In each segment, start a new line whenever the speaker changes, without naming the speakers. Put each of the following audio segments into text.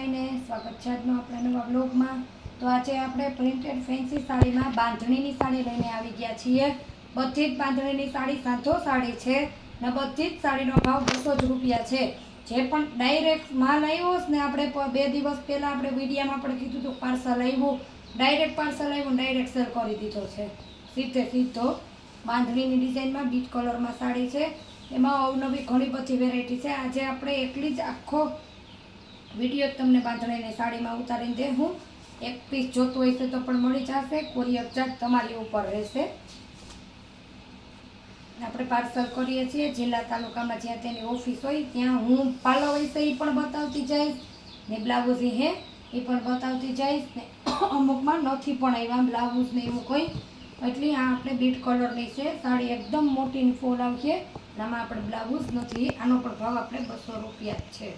બધાને સ્વાગત છે આજનો આપણા નવા બ્લોગમાં। તો આજે આપણે પ્રિન્ટેડ ફેન્સી સાડીમાં બાંધણીની સાડી લઈને આવી ગયા છીએ। બધી જ બાંધણીની સાડી સાંધો સાડી છે ને બધી જ સાડીનો ભાવ 200 જ રૂપિયા છે। જે પણ ડાયરેક્ટ માલ આવ્યો છે ને, આપણે 2 દિવસ પહેલાં આપણે વિડીયામાં આપણે કીધું હતું પાર્સલ આવ્યું, ડાયરેક્ટ પાર્સલ આવ્યું, ડાયરેક્ટ સેલ કરી દીધો છે સીધે સીધો। બાંધણીની ડિઝાઇનમાં બીટ કલરમાં સાડી છે, એમાં અવનવી ઘણી બધી વેરાયટી છે। આજે આપણે એટલી જ આખો વિડીયો તમને બાંધણીની સાડીમાં ઉતારીને દેવું। એક પીસ જોતું હશે તો પણ મળી જશે, કોરિયર ચાર્જ તમારી ઉપર રહેશે। આપણે પાર્સલ કરીએ છીએ જિલ્લા તાલુકામાં જ્યાં તેની ઓફિસ હોય ત્યાં। હું પાલવ હશે એ પણ બતાવતી જઈશ ને બ્લાઉઝ હે એ પણ બતાવતી જઈશ ને અમુકમાં નથી પણ આવ્યા બ્લાઉઝ ને એવું કોઈ। એટલે આ આપણે બીટ કલરની છે સાડી, એકદમ મોટી ફૂલ આવશે। આમાં આપણે બ્લાઉઝ નથી, આનો પણ ભાવ આપણે 200 રૂપિયા જ છે।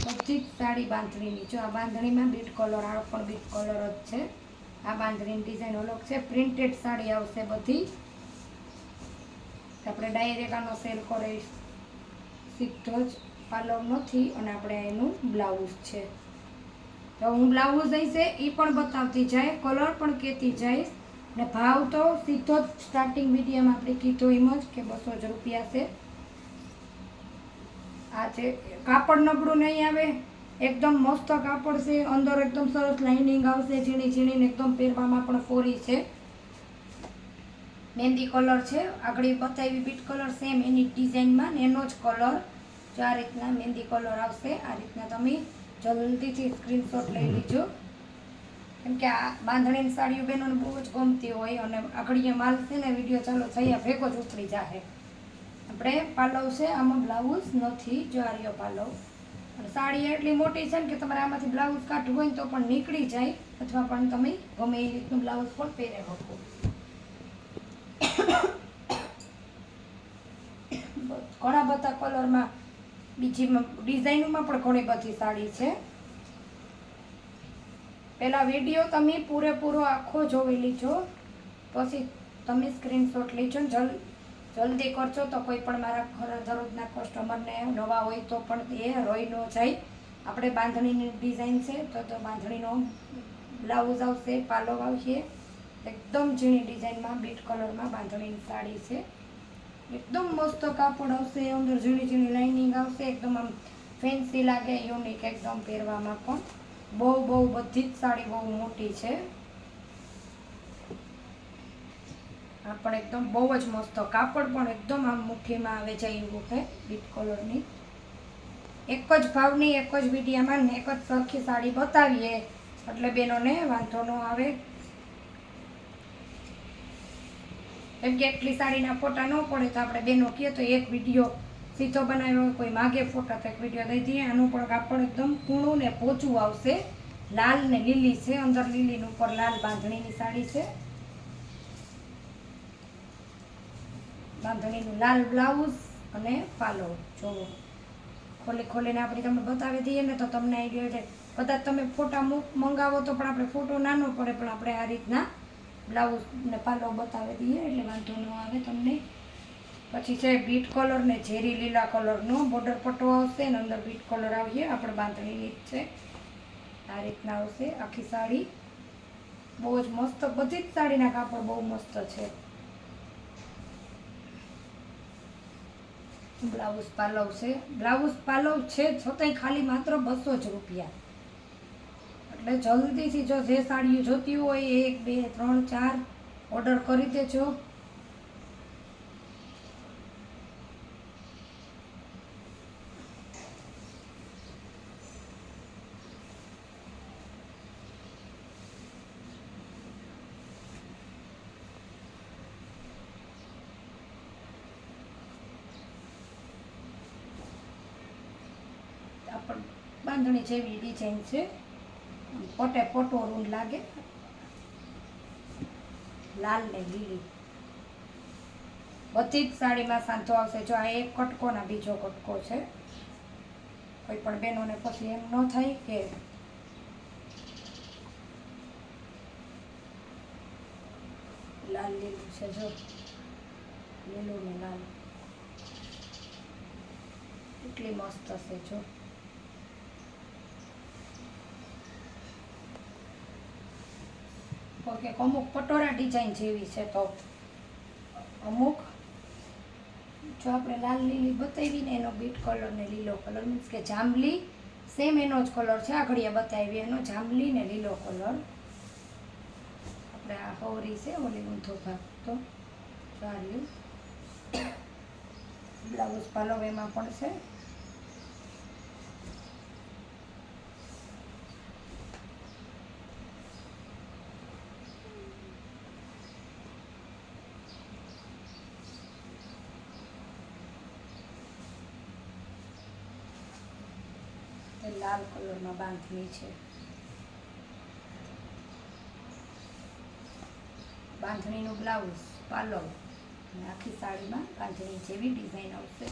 બધી જ સાડી બાંધણીની, જો આ બાંધણીમાં બીટ કલર, આ પણ બીટ કલર જ છે। આ બાંધણીની ડિઝાઇન અલગ છે, પ્રિન્ટેડ સાડી આવશે બધી। આપણે ડાયરેક્ટ આનો સેલ કરે સીધો જ પાલવ નથી અને આપણે એનું બ્લાઉઝ છે। તો હું બ્લાઉઝ હશે એ પણ બતાવતી જાય, કલર પણ કહેતી જઈશ ને ભાવ તો સીધો જ સ્ટાર્ટિંગ વિડીયોમાં આપણે કીધો એમ જ કે 200 જ રૂપિયા છે। આ છે, કાપડ નબળું નહીં આવે, એકદમ મસ્ત કાપડ છે, અંદર એકદમ સરસ લાઇનિંગ આવશે, ઝીણી ઝીણીને એકદમ પહેરવામાં પણ ફોરી છે। મહેંદી કલર છે, આગળ બતાવી બીટ કલર સેમ એની ડિઝાઇનમાં એનો જ કલર। જો આ રીતના મહેંદી કલર આવશે, આ રીતના તમે જલ્દીથી સ્ક્રીનશોટ લઈ લીજો, કેમ કે આ બાંધણીની સાડીઓ બહેનોને બહુ જ ગમતી હોય અને આગળ માલ છે ને વિડીયો ચાલુ થયા ભેગો જ ઉતરી જશે। આપણે પાલવ છે, આમાં બ્લાઉઝ નથી, જો આ રહ્યો પાલવ। અને સાડી એટલી મોટી છે ને કે તમારે આમાંથી બ્લાઉઝ કાઢવું હોય ને તો પણ નીકળી જાય, અથવા પણ તમે ગમે એ રીતનું બ્લાઉઝ પણ પહેરી શકો। ઘણા બધા કલરમાં, બીજી ડિઝાઇનમાં પણ ઘણી બધી સાડી છે। પહેલાં વિડીયો તમે પૂરેપૂરો આખો જોઈ લીજો, પછી તમે સ્ક્રીનશોટ લેજો। જલ્દી કરજો તો કોઈ પણ મારા દરરોજના કસ્ટમરને નવા હોય તો પણ એ રોઈ ન જાય। આપણે બાંધણીની ડિઝાઇન છે તો બાંધણીનો બ્લાઉઝ આવશે, પાલવ આવશે, એકદમ ઝીણી ડિઝાઇનમાં બીટ કલરમાં બાંધણીની સાડી છે। એકદમ મસ્ત કાપડ આવશે, અંદર ઝીણી ઝીણી લાઇનિંગ આવશે, એકદમ આમ ફેન્સી લાગે, યુનિક એકદમ પહેરવામાં પણ। બહુ બધી જ સાડી બહુ મોટી છે। આ પણ એકદમ બહુ જ મસ્ત કાપડ, પણ એકદમ આમ મુઠ્ઠીમાં આવે છે એવું છે બીટ કલરની। એક જ ભાવની એક જ વિડીયામાં ને એક જ સરખી સાડી બતાવીએ એટલે બેનોને વાંધો ન આવે, કેમ કે એટલી સાડીના ફોટા ન પડે તો આપણે બેનો કહે તો એક વિડીયો સીધો બનાવ્યો હોય, કોઈ માગે ફોટા તો એક વિડીયો દઈ દઈએ। આનું પણ કાપડ એકદમ કૂણું ને પોચું આવશે, લાલ ને લીલી છે, અંદર લીલીનું ઉપર લાલ બાંધણીની સાડી છે। બાંધણીનું લાલ બ્લાઉઝ અને પાલવ જોવો, ખોલીને આપણે તમને બતાવી દઈએ ને તો તમને આઈડિયા છે। કદાચ તમે ફોટા મંગાવો તો પણ આપણે ફોટો નાનો પડે, પણ આપણે આ રીતના બ્લાઉઝ ને પાલવ બતાવી દઈએ એટલે વાંધો ન આવે તમને। પછી છે બીટ કલર ને ઝેરી લીલા કલરનો બોર્ડર પટ્ટો આવશે ને અંદર બીટ કલર આવીએ, આપણે બાંધણીની જ છે। આ રીતના આવશે આખી સાડી, બહુ જ મસ્ત, બધી જ સાડીના કાપડ બહુ મસ્ત છે। બ્લાઉઝ પાલવ છે, બ્લાઉઝ પાલવ છે છતાંય ખાલી માત્ર 200 જ રૂપિયા। એટલે જલ્દીથી જો જે સાડીઓ જોતી હોય 1 2 3 4 ઓર્ડર કરી દેજો। પણ બાંધણી જેવી ડિઝાઇન છે, પોટો રૂન લાગે, લાલ ને લીલી બધી જ સાડીમાં સાંધો આવશે। જો આ એક કટકો ના બીજો કટકો છે, કોઈ પણ બહેનોને પછી એમ ન થાય કે લાલ લીલું છે, જો લીલું ને લાલ કેટલી મસ્ત છે જો. ઓકે, અમુક પટોળા ડિઝાઇન જેવી છે, તો અમુક જો આપણે લાલ લીલી બતાવી ને એનો બીટ કલર ને લીલો કલર, મીન્સ કે જાંબલી સેમ એનો જ કલર છે. આ ઘડિયા બતાવી એનો જાંબલી ને લીલો કલર. આપણે આ હવરી છે ઓલી ઊંધો ભાગ તો સારું. બ્લાઉઝ પાલવ એમાં પણ છે. લાલ કલરમાં બાંધણી છે. બાંધણીનું બ્લાઉઝ પાલવ અને આખી સાડીમાં બાંધણી જેવી ડિઝાઇન આવશે.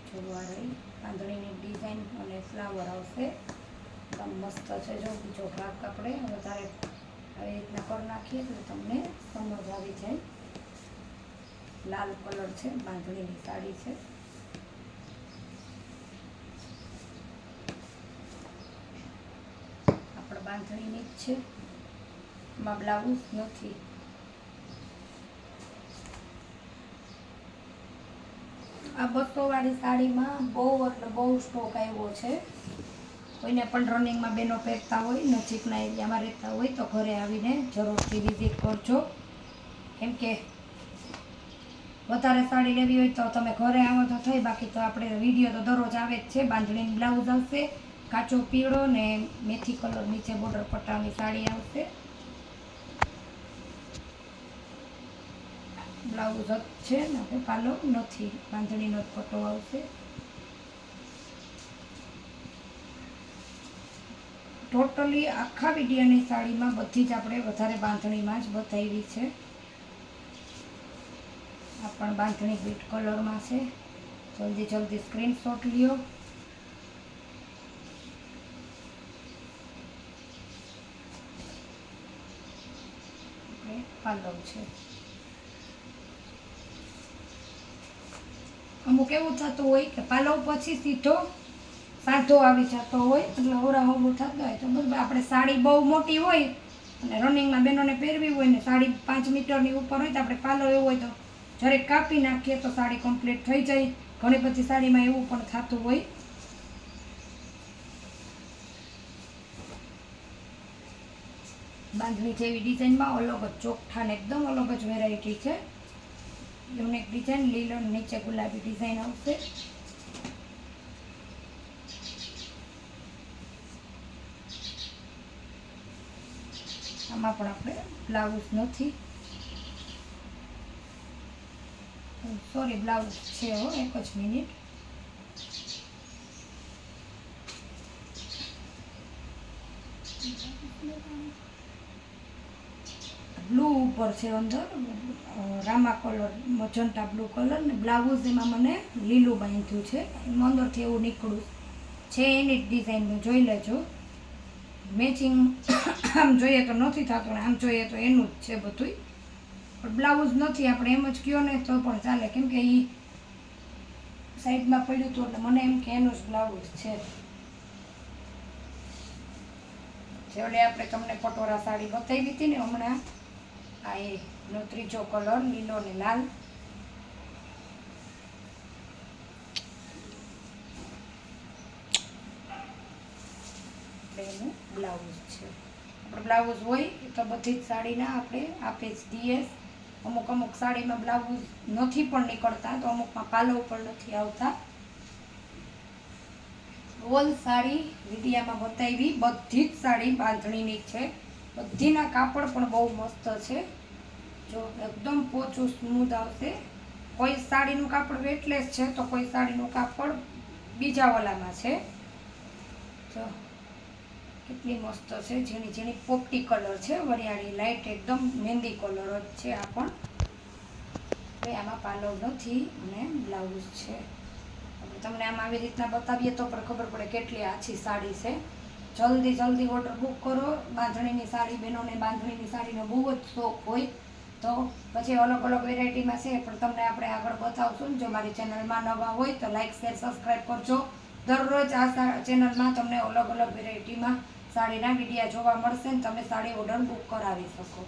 જોવા રહી બાંધણીની ડિઝાઇન અને ફ્લાવર આવશે. એકદમ મસ્ત છે. જો બીજો ભાગ આપણે વધારે આવી રીતના કરી નાખીએ તો તમને સમજ આવી જાય. લાલ કલર છે, બાંધણીની સાડી છે. બાંધણીની જ છે, એમાં બ્લાઉઝ નથી. આ 200 વાળી સાડીમાં બહુ એટલે બહુ સ્ટોક આવ્યો છે. કોઈને પણ રનિંગમાં બેનો પહેરતા હોય, નજીકના એરિયામાં રહેતા હોય તો ઘરે આવીને જરૂરથી વિઝિટ કરજો. કેમ કે વધારે સાડી લેવી હોય તો તમે ઘરે આવો તો થઈ, બાકી તો આપણે વિડીયો તો દરરોજ આવે જ છે. બાંધણીની બ્લાઉઝ આવશે, કાચો પીળો ને મેથી કલર નીચે બોર્ડર પટ્ટાની સાડી આવશે. બ્લાઉઝ જ છે ને પાલવ નથી, બાંધણીનો જ પટ્ટો આવશે. ટોટલી આખા વિડીયોની સાડીમાં બધી જ આપણે વધારે બાંધણીમાં જ બતાવી છે. આ પણ બાંધણી બીટ કલરમાં છે. જલ્દી જલ્દી સ્ક્રીનશોટ લ્યો. પાલવ છે. અમુક એવું થતું હોય કે પાલવ પછી સીધો સાધો આવી જતો હોય, એટલે અવરાવરું થતું હોય તો બરાબર. આપણે સાડી બહુ મોટી હોય અને રનિંગમાં બહેનોને પહેરવી હોય ને સાડી 5 મીટરની ઉપર હોય તો આપણે પાલવ એવું હોય તો જરીક કાપી નાખીએ તો સાડી કમ્પ્લીટ થઈ જાય. ઘણી બધી સાડીમાં એવું પણ થતું હોય. બાંધણી જેવી ડિઝાઇનમાં અલગ જ ચોખ્ઠાને એકદમ અલગ જ વેરાયટી છે. યુનિક ડિઝાઇન, લીલો નીચે ગુલાબી ડિઝાઇન આવશે. આમાં પણ આપણે બ્લાઉઝ નથી, સોરી બ્લાઉઝ છે. એક જ મિનિટ. બ્લુ ઉપર છે, અંદર રામા કલર, મજંટા બ્લુ કલર ને બ્લાઉઝ એમાં મને લીલું બાંધ્યું છે. એમાં અંદરથી એવું નીકળું છે, એની જ ડિઝાઇનનું જોઈ લેજો. મેચિંગ આમ જોઈએ તો નથી થતું, આમ જોઈએ તો એનું જ છે બધું. પણ બ્લાઉઝ નથી, આપણે એમ જ કહો ને તો પણ ચાલે, કેમ કે એ સાઈડમાં પડ્યું હતું એટલે મને એમ કે એનું જ બ્લાઉઝ છે. જેવડે આપણે તમને પટોરા સાડી બતાવી હતી ને હમણાં, આ એનો ત્રીજો કલર લીલો ને લાલ. એનું બ્લાઉઝ છે. આપણે બ્લાઉઝ હોય તો બધી જ સાડીના આપણે આપે જ દઈએ. અમુક અમુક સાડીમાં બ્લાઉઝ નથી પણ નીકળતા, તો અમુકમાં પાલવ પણ નથી આવતા. ઓલ સાડી વિડીયામાં બતાવી, બધી જ સાડી બાંધણીની છે. બધીના કાપડ પણ બહુ મસ્ત છે. જો એકદમ પોચું સ્મૂધ આવશે. કોઈ સાડીનું કાપડ વેટલેસ છે તો કોઈ સાડીનું કાપડ બીજા ઓલામાં છે. જો કેટલી મસ્ત છે. ઝીણી ઝીણી પોપટી કલર છે, વરિયાળી લાઇટ એકદમ મહેંદી કલર જ છે. આ પણ આમાં પાલવ નથી અને બ્લાઉઝ છે. તમને આમ આવી રીતના બતાવીએ તો પણ ખબર પડે કેટલી આછી સાડી છે. જલ્દી જલ્દી ઓર્ડર બુક કરો. બાંધણીની સાડી, બહેનોને બાંધણીની સાડીનો બહુ જ શોખ હોય તો પછી અલગ અલગ વેરાયટીમાં છે પણ તમને આપણે આગળ બતાવશું ને. જો મારી ચેનલમાં નવા હોય તો લાઈક શેર સબસ્ક્રાઈબ કરજો. દરરોજ આ ચેનલમાં તમને અલગ અલગ વેરાયટીમાં સાડીના વિડીયા જોવા મળશે ને તમે સાડી ઓર્ડર બુક કરાવી શકો.